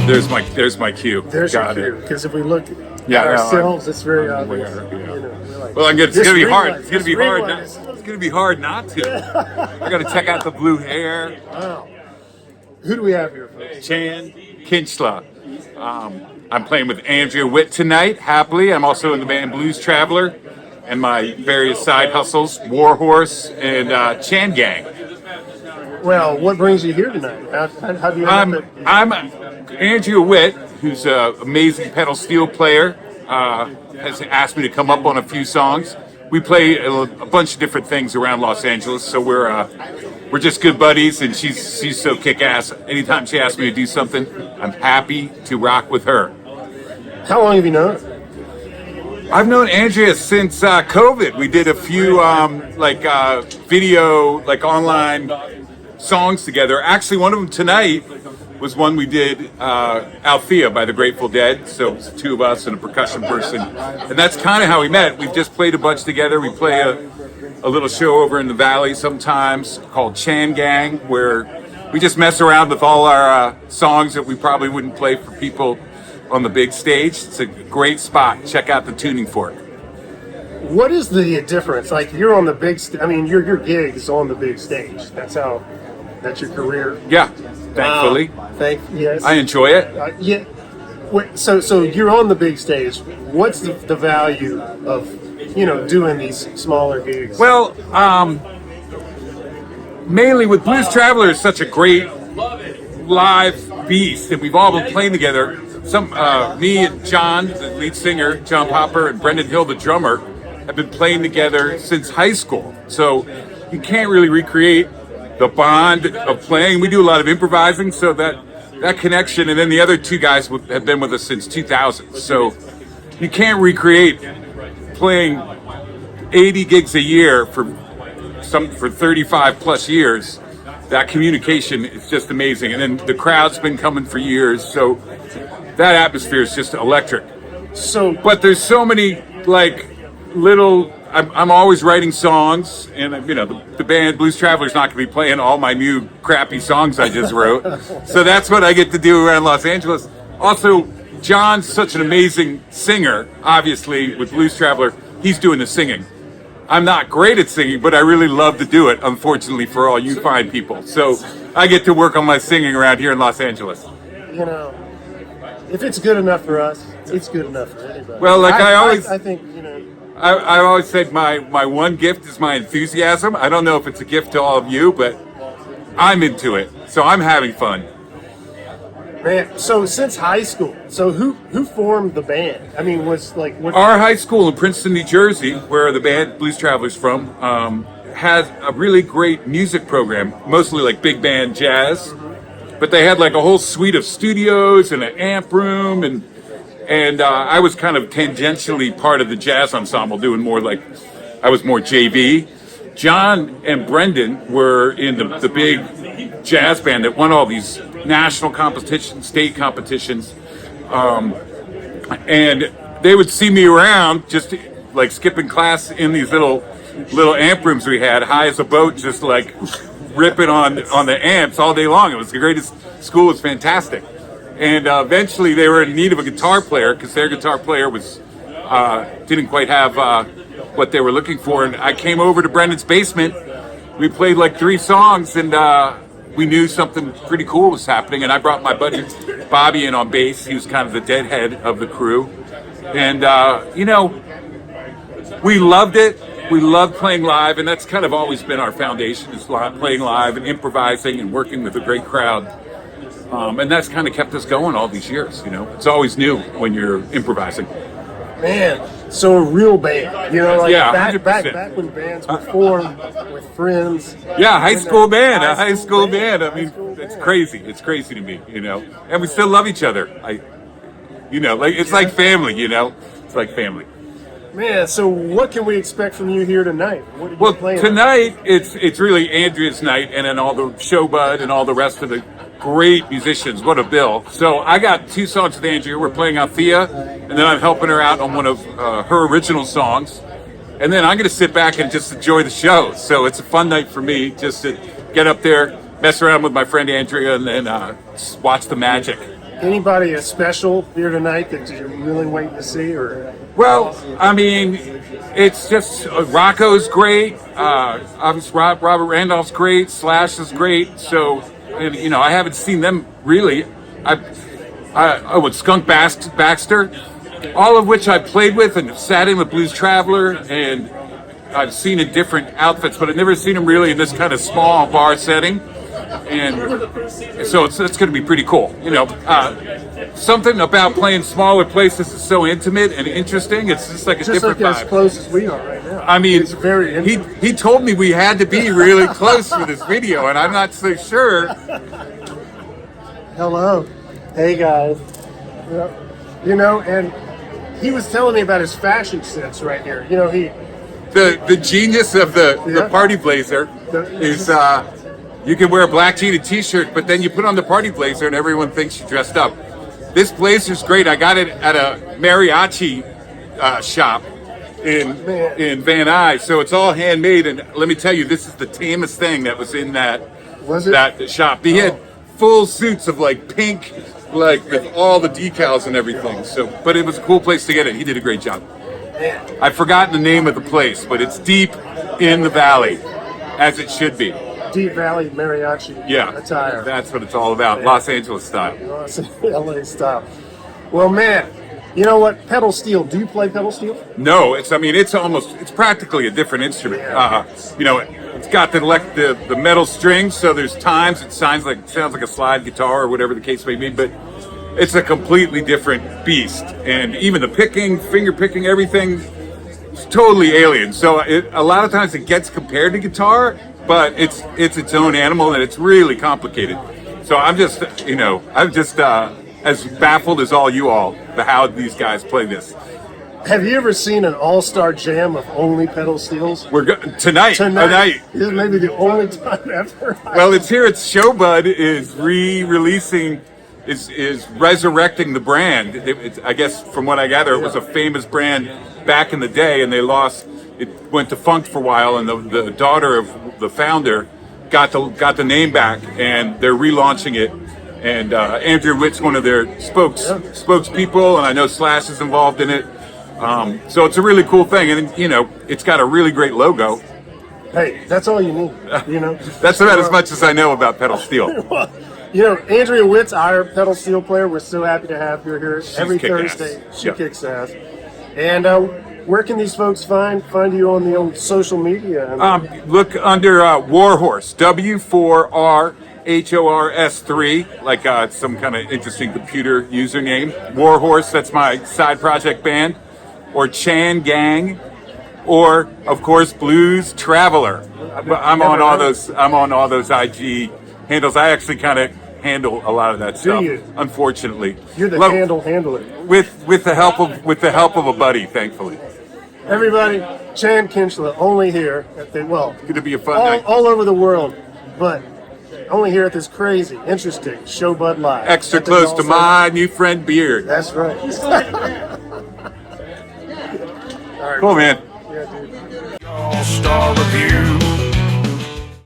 There's my cue. There's Got your cue. it. Because if we look Yeah, at no, ourselves, it's very we obvious. are, yeah. We're like, Well, it's this gonna be ring hard. light, It's gonna this be ring hard. light Not, is- it's gonna be hard not to. I gotta check out the blue hair. Wow. Who do we have here, folks? Chan Kinchla. I'm playing with Andrea Witt tonight, happily. I'm also in the band Blues Traveler and my various side hustles, Warhorse and Chan Gang. Well, what brings you here tonight? How do you I'm end up Andrea Witt, who's an amazing pedal steel player, has asked me to come up on a few songs. We play a bunch of different things around Los Angeles, so we're just good buddies, and she's so kick-ass. Anytime she asks me to do something, I'm happy to rock with her. How long have you known her? I've known Andrea since COVID. We did a few video, online songs together. Actually, one of them tonight was one we did, Althea by the Grateful Dead. So it's the two of us and a percussion person. And that's kind of how we met. We've just played a bunch together. We play a little show over in the Valley sometimes called Chan Gang, where we just mess around with all our songs that we probably wouldn't play for people on the big stage. It's a great spot. Check out the Tuning Fork. What is the difference? Like, you're on the big your gig is on the big stage. That's your career. Yeah, thankfully. Yes. I enjoy it. Yeah. Wait, so you're on the big stage. What's the value of, doing these smaller gigs? Well, mainly with Blues Traveler is such a great live beast, and we've all been playing together. Me and John, the lead singer, John Popper, and Brendan Hill, the drummer, have been playing together since high school. So you can't really recreate the bond of playing. We do a lot of improvising, so that connection, and then the other two guys have been with us since 2000. So you can't recreate playing 80 gigs a year for 35 plus years. That communication is just amazing, and then the crowd's been coming for years, so that atmosphere is just electric. But there's so many little. I'm always writing songs, and the band Blues Traveler's not going to be playing all my new crappy songs I just wrote. So that's what I get to do around Los Angeles. Also, John's such an amazing singer. Obviously, with Blues Traveler, he's doing the singing. I'm not great at singing, but I really love to do it, unfortunately, for all you fine people. So I get to work on my singing around here in Los Angeles. If it's good enough for us, it's good enough for anybody. Well, I think, I always say my one gift is my enthusiasm. I don't know if it's a gift to all of you, but I'm into it. So I'm having fun. Man, so since high school, so who formed the band? I mean, Our high school in Princeton, New Jersey, where the band Blues Traveler's from, has a really great music program, mostly big band jazz. But they had a whole suite of studios and an amp room, and I was kind of tangentially part of the jazz ensemble, doing more I was more JV. John and Brendan were in the big jazz band that won all these national competitions, state competitions, and they would see me around just skipping class in these little amp rooms we had, high as a boat, just ripping on the amps all day long. It was the greatest. School was fantastic, and eventually they were in need of a guitar player because their guitar player was didn't quite have what they were looking for. And I came over to Brendan's basement. We played 3 songs, and we knew something pretty cool was happening. And I brought my buddy Bobby in on bass. He was kind of the deadhead of the crew, and we loved it. We loved playing live, and that's kind of always been our foundation, is playing live and improvising and working with a great crowd. And that's kind of kept us going all these years, It's always new when you're improvising. Man, so a real band, Yeah, back when bands would form with friends. Yeah, high school band. I mean, it's crazy. It's crazy to me, And we still love each other. It's like family, It's like family. Man, so what can we expect from you here tonight? What are you playing tonight it's really Andrea's night, and then all the Sho-Bud and all the rest of the great musicians. What a bill! So I got 2 songs with Andrea. We're playing Althea, and then I'm helping her out on one of her original songs. And then I'm going to sit back and just enjoy the show. So it's a fun night for me just to get up there, mess around with my friend Andrea, and then just watch the magic. Anybody special here tonight that you're really waiting to see? Or Well, I mean, it's just Rocco's great. Obviously, Robert Randolph's great. Slash is great. So, and, you know, I haven't seen them really. With Skunk Baxter, all of which I played with and sat in with Blues Traveler, and I've seen in different outfits, but I've never seen them really in this kind of small bar setting. And so it's going to be pretty cool. You know, something about playing smaller places is so intimate and interesting. It's just like a different like vibe. as close as we are right now. I mean, it's very intimate. he told me we had to be really close for this video, and I'm not so sure. Hello. Hey, guys. Yep. You know, and he was telling me about his fashion sense right here. You know, The genius of the party blazer is you can wear a black jean and t-shirt, but then you put on the party blazer and everyone thinks you dressed up. This blazer's great. I got it at a mariachi shop in Van Nuys, so it's all handmade. And let me tell you, this is the tamest thing that was in that shop. He had full suits of like pink, like with all the decals and everything. So, but it was a cool place to get it. He did a great job. I've forgotten the name of the place, but it's deep in the valley, as it should be. Deep Valley Mariachi attire. That's what it's all about. Los Angeles style. LA style. Well, man, you know what? Pedal steel. Do you play pedal steel? No, it's practically a different instrument. You know, it's got the metal strings, so there's times it sounds like a slide guitar or whatever the case may be, but it's a completely different beast. And even the picking, finger picking, everything is totally alien. So a lot of times it gets compared to guitar, but it's its own animal, and it's really complicated. So I'm just as baffled as all how these guys play this. Have you ever seen an all-star jam of only pedal steels? Tonight. This is maybe the only time ever. Well, it's here. It's Sho-Bud is re-releasing, is resurrecting the brand. I guess from what I gather, it was a famous brand back in the day, and it went defunct for a while, and the daughter of the founder got the name back, and they're relaunching it. And Andrew Witt's one of their spokespeople, and I know Slash is involved in it. So it's a really cool thing, and you know, it's got a really great logo. Hey, that's all you need. You know, that's about as much as I know about pedal steel. You know, Andrea Witt's our pedal steel player. We're so happy to have her here every Thursday. She kicks ass. And where can these folks find you on the old social media? Look under Warhorse, W4RHORS3, like some kind of interesting computer username. Warhorse, that's my side project band, or Chan Gang, or of course Blues Traveler. I'm on all those IG handles. I actually kind of handle a lot of that stuff. Do you? Unfortunately, you're the handler. With the help of a buddy, thankfully. Everybody, Chan Kinchla, only here at the It's going to be a fun night. All over the world, but only here at this crazy, interesting Sho-Bud Live. Extra close to my new friend Beard. That's right. All right. Cool, man. Yeah, dude. Y'all Star Revue.